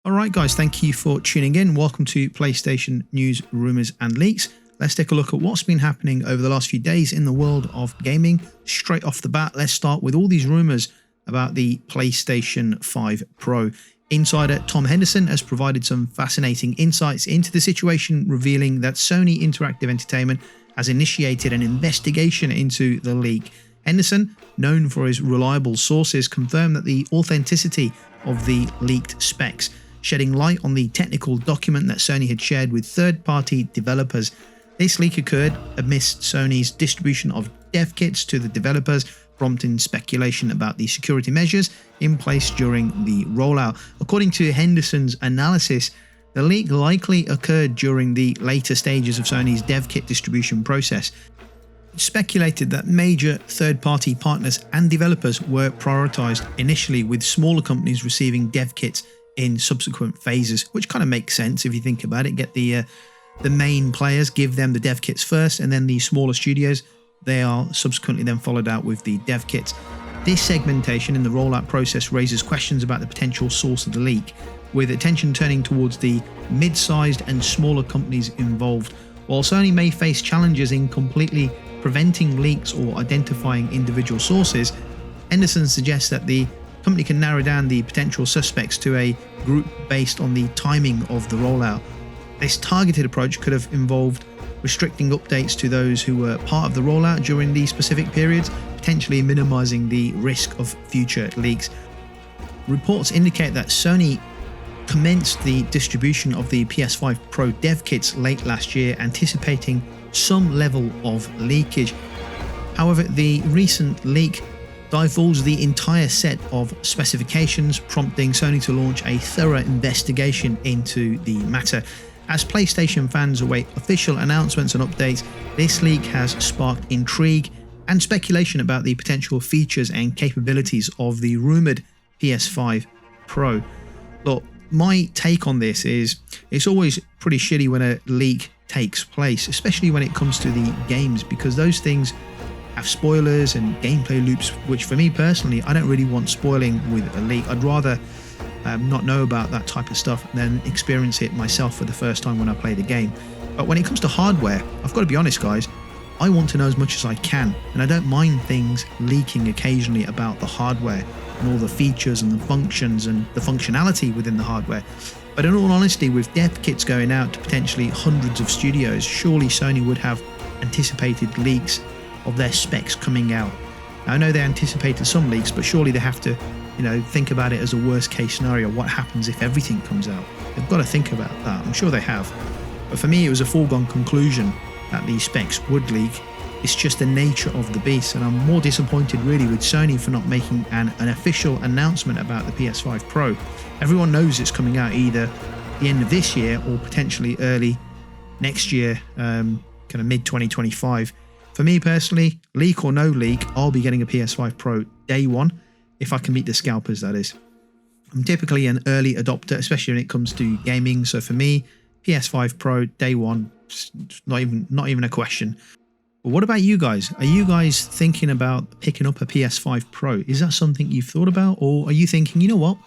Alright guys, thank you for tuning in. Welcome to PlayStation News, Rumours and Leaks. Let's take a look at what's been happening over the last few days in the world of gaming. Straight off the bat, let's start with all these rumours about the PlayStation 5 Pro. Insider Tom Henderson has provided some fascinating insights into the situation, revealing that Sony Interactive Entertainment has initiated an investigation into the leak. Henderson, known for his reliable sources, confirmed that the authenticity of the leaked specs, shedding light on the technical document that Sony had shared with third-party developers. This leak occurred amidst Sony's distribution of dev kits to the developers, prompting speculation about the security measures in place during the rollout. According to Henderson's analysis, the leak likely occurred during the later stages of Sony's dev kit distribution process. It's speculated that major third-party partners and developers were prioritized initially, with smaller companies receiving dev kits in subsequent phases, which kind of makes sense if you think about it. Get the main players, give them the dev kits first, and then the smaller studios, they are subsequently then followed out with the dev kits. This segmentation in the rollout process raises questions about the potential source of the leak, with attention turning towards the mid-sized and smaller companies involved. While Sony may face challenges in completely preventing leaks or identifying individual sources, Henderson suggests that the company can narrow down the potential suspects to a group based on the timing of the rollout. This targeted approach could have involved restricting updates to those who were part of the rollout during these specific periods, potentially minimizing the risk of future leaks. Reports indicate that Sony commenced the distribution of the PS5 Pro dev kits late last year, anticipating some level of leakage. However, the recent leak divulged the entire set of specifications, prompting Sony to launch a thorough investigation into the matter. As PlayStation fans await official announcements and updates, this leak has sparked intrigue and speculation about the potential features and capabilities of the rumoured PS5 Pro. Look, my take on this is it's always pretty shitty when a leak takes place, especially when it comes to the games, because those things have spoilers and gameplay loops, which for me personally, I don't really want spoiling with a leak. I'd rather not know about that type of stuff than experience it myself for the first time when I play the game. But when it comes to hardware, I've got to be honest guys, I want to know as much as I can, and I don't mind things leaking occasionally about the hardware and all the features and the functions and the functionality within the hardware. But in all honesty, with dev kits going out to potentially hundreds of studios, surely Sony would have anticipated leaks of their specs coming out. Now, I know they anticipated some leaks, but surely they have to, think about it as a worst case scenario. What happens if everything comes out? They've got to think about that. I'm sure they have. But for me, it was a foregone conclusion that these specs would leak. It's just the nature of the beast, and I'm more disappointed really with Sony for not making an official announcement about the PS5 Pro. Everyone knows it's coming out either the end of this year or potentially early next year, kind of mid-2025. For me personally, leak or no leak, I'll be getting a PS5 Pro day one, if I can meet the scalpers, that is. I'm typically an early adopter, especially when it comes to gaming, so for me, PS5 Pro day one, not even a question. But what about you guys? Are you guys thinking about picking up a PS5 Pro? Is that something you've thought about? Or are you thinking, you know what,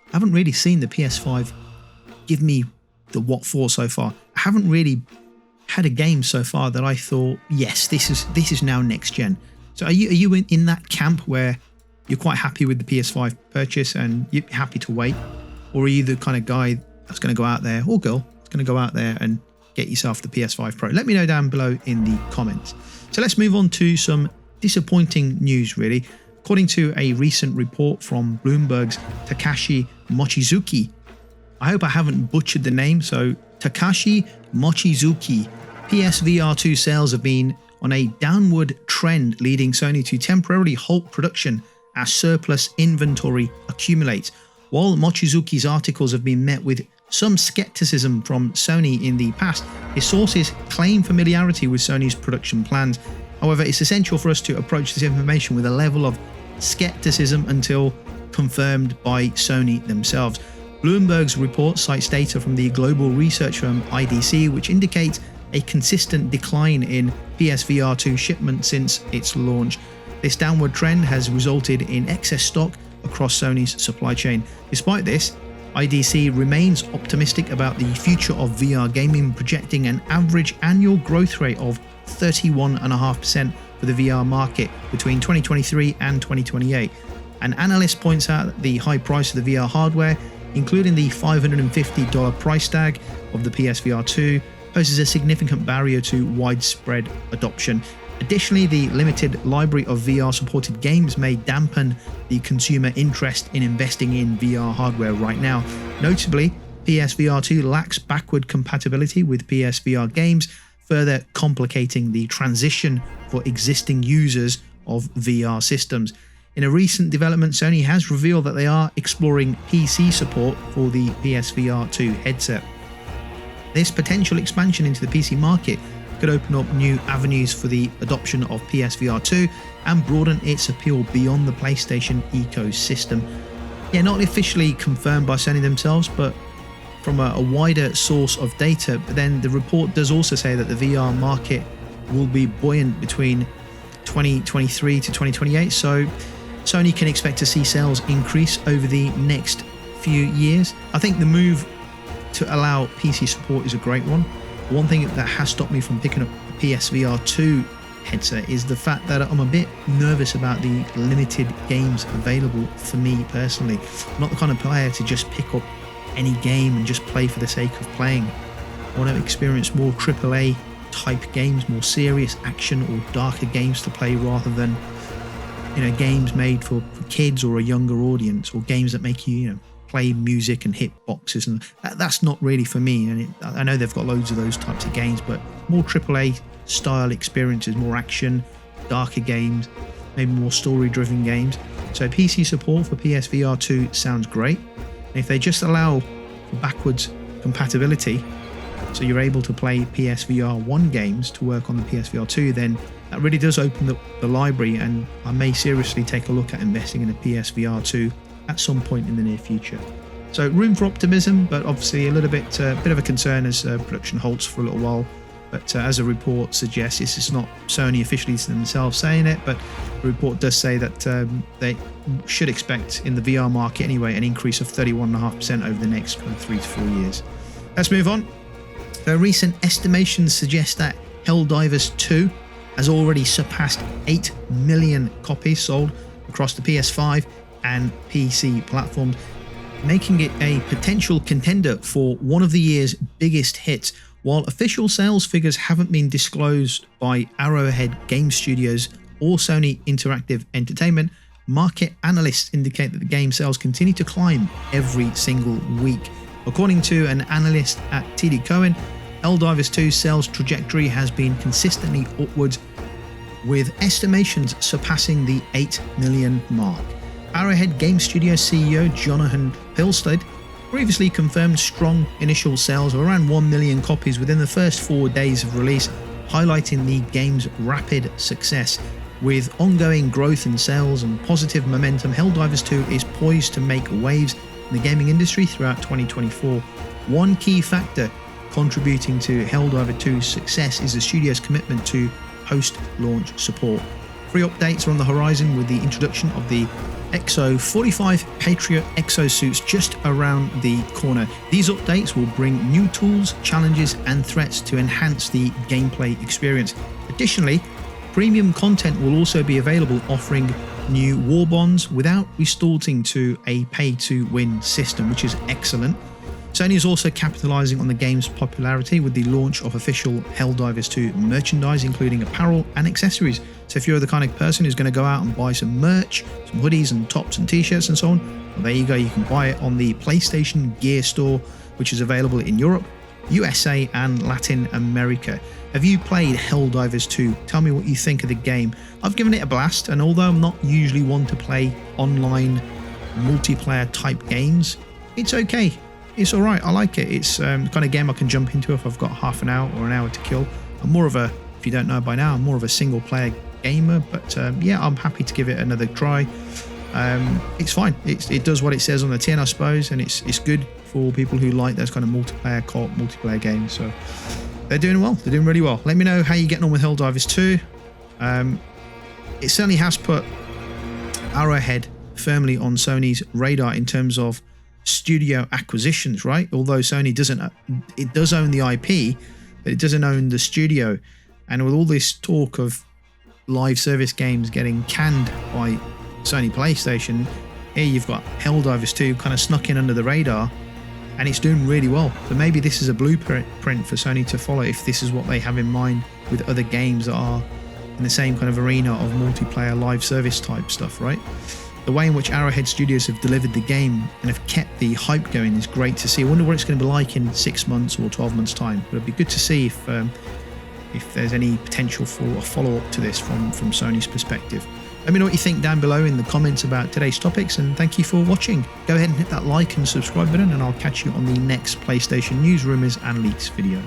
I haven't really seen the PS5 give me the what for so far. I haven't really had a game so far that I thought, yes, this is now next gen. So are you in that camp where you're quite happy with the PS5 purchase and you're happy to wait? Or are you the kind of guy that's going to go out there, or girl, that's going to go out there and get yourself the PS5 Pro? Let me know down below in the comments. So let's move on to some disappointing news really. According to a recent report from Bloomberg's Takashi Mochizuki, I hope I haven't butchered the name, so Takashi Mochizuki, PSVR2 sales have been on a downward trend, leading Sony to temporarily halt production as surplus inventory accumulates. While Mochizuki's articles have been met with some skepticism from Sony in the past, his sources claim familiarity with Sony's production plans. However, it's essential for us to approach this information with a level of skepticism until confirmed by Sony themselves. Bloomberg's report cites data from the global research firm IDC, which indicates a consistent decline in PSVR2 shipments since its launch. This downward trend has resulted in excess stock across Sony's supply chain. Despite this, IDC remains optimistic about the future of VR gaming, projecting an average annual growth rate of 31.5% for the VR market between 2023 and 2028. An analyst points out that the high price of the VR hardware, including the $550 price tag of the PSVR2, poses a significant barrier to widespread adoption. Additionally, the limited library of VR-supported games may dampen the consumer interest in investing in VR hardware right now. Notably, PSVR2 lacks backward compatibility with PSVR games, further complicating the transition for existing users of VR systems. In a recent development, Sony has revealed that they are exploring PC support for the PSVR2 headset. This potential expansion into the PC market could open up new avenues for the adoption of PSVR2 and broaden its appeal beyond the PlayStation ecosystem. Yeah, not officially confirmed by Sony themselves, but from a wider source of data. But then the report does also say that the VR market will be buoyant between 2023 to 2028, so Sony can expect to see sales increase over the next few years. I think the move to allow PC support is a great one. One thing that has stopped me from picking up the PSVR2 headset is the fact that I'm a bit nervous about the limited games available for me personally. I'm not the kind of player to just pick up any game and just play for the sake of playing. I want to experience more AAA type games, more serious action or darker games to play rather than, games made for kids or a younger audience, or games that make you, play music and hit boxes, and that's not really for me. And I know they've got loads of those types of games, but more AAA style experiences, more action, darker games, maybe more story driven games. So PC support for PSVR2 sounds great. And if they just allow for backwards compatibility, so you're able to play PSVR 1 games to work on the PSVR2, then that really does open up the library, and I may seriously take a look at investing in a PSVR2 at some point in the near future. So room for optimism, but obviously a little bit of a concern as production halts for a little while. But as a report suggests, this is not Sony officially themselves saying it, but the report does say that they should expect in the VR market anyway an increase of 31.5% over the next 3 to 4 years. Let's move on. Recent estimations suggest that Helldivers 2 has already surpassed 8 million copies sold across the PS5 and PC platforms, making it a potential contender for one of the year's biggest hits. While official sales figures haven't been disclosed by Arrowhead Game Studios or Sony Interactive Entertainment, market analysts indicate that the game sales continue to climb every single week. According to an analyst at TD Cowen, Helldivers 2's sales trajectory has been consistently upwards, with estimations surpassing the 8 million mark. Arrowhead Game Studios CEO Jonathan Pilstead previously confirmed strong initial sales of around 1 million copies within the first 4 days of release, highlighting the game's rapid success. With ongoing growth in sales and positive momentum, Helldivers 2 is poised to make waves in the gaming industry throughout 2024. One key factor contributing to Helldivers 2's success is the studio's commitment to post-launch support. Free updates are on the horizon, with the introduction of the Exo 45 Patriot exosuits just around the corner. These updates will bring new tools, challenges, and threats to enhance the gameplay experience. Additionally, premium content will also be available, offering new war bonds without resorting to a pay-to-win system, which is excellent. Sony is also capitalizing on the game's popularity with the launch of official Helldivers 2 merchandise, including apparel and accessories. So if you're the kind of person who's going to go out and buy some merch, some hoodies and tops and t-shirts and so on, well, there you go. You can buy it on the PlayStation Gear Store, which is available in Europe, USA and Latin America. Have you played Helldivers 2? Tell me what you think of the game. I've given it a blast, and although I'm not usually one to play online multiplayer type games, it's okay. It's all right. I like it. It's the kind of game I can jump into if I've got half an hour or an hour to kill. I'm more of a, if you don't know by now, I'm more of a single player gamer, but yeah, I'm happy to give it another try. It's fine. It does what it says on the tin, I suppose, and it's good for people who like those kind of multiplayer co-op multiplayer games. So they're doing well. They're doing really well. Let me know how you're getting on with Helldivers 2. It certainly has put Arrowhead firmly on Sony's radar in terms of studio acquisitions, right? Although Sony doesn't, it does own the IP, but it doesn't own the studio. And with all this talk of live service games getting canned by Sony PlayStation, here you've got Helldivers 2 kind of snuck in under the radar, and it's doing really well. So maybe this is a blueprint for Sony to follow if this is what they have in mind with other games that are in the same kind of arena of multiplayer live service type stuff, right? The way in which Arrowhead Studios have delivered the game and have kept the hype going is great to see. I wonder what it's going to be like in 6 months or 12 months time. But it'd be good to see if there's any potential for a follow-up to this from Sony's perspective. Let me know what you think down below in the comments about today's topics, and thank you for watching. Go ahead and hit that like and subscribe button, and I'll catch you on the next PlayStation news, rumors and leaks video.